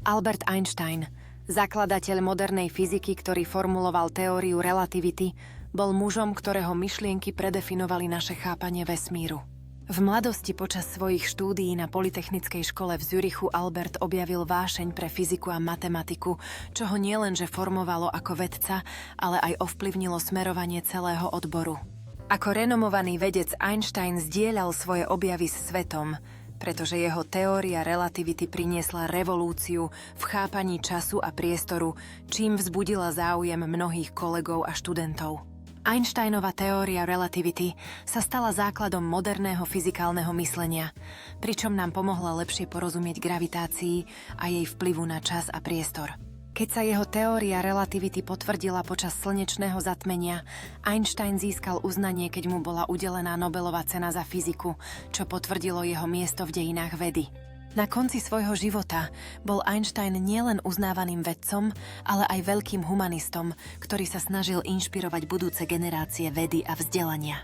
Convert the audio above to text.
Albert Einstein, zakladateľ modernej fyziky, ktorý formuloval teóriu relativity, bol mužom, ktorého myšlienky predefinovali naše chápanie vesmíru. V mladosti počas svojich štúdií na Polytechnickej škole v Zürichu Albert objavil vášeň pre fyziku a matematiku, čo ho nielenže formovalo ako vedca, ale aj ovplyvnilo smerovanie celého odboru. Ako renomovaný vedec Einstein zdieľal svoje objavy s svetom, pretože jeho teória relativity priniesla revolúciu v chápaní času a priestoru, čím vzbudila záujem mnohých kolegov a študentov. Einsteinova teória relativity sa stala základom moderného fyzikálneho myslenia, pričom nám pomohla lepšie porozumieť gravitácii a jej vplyvu na čas a priestor. Keď sa jeho teória relativity potvrdila počas slnečného zatmenia, Einstein získal uznanie, keď mu bola udelená Nobelová cena za fyziku, čo potvrdilo jeho miesto v dejinách vedy. Na konci svojho života bol Einstein nielen uznávaným vedcom, ale aj veľkým humanistom, ktorý sa snažil inšpirovať budúce generácie vedy a vzdelania.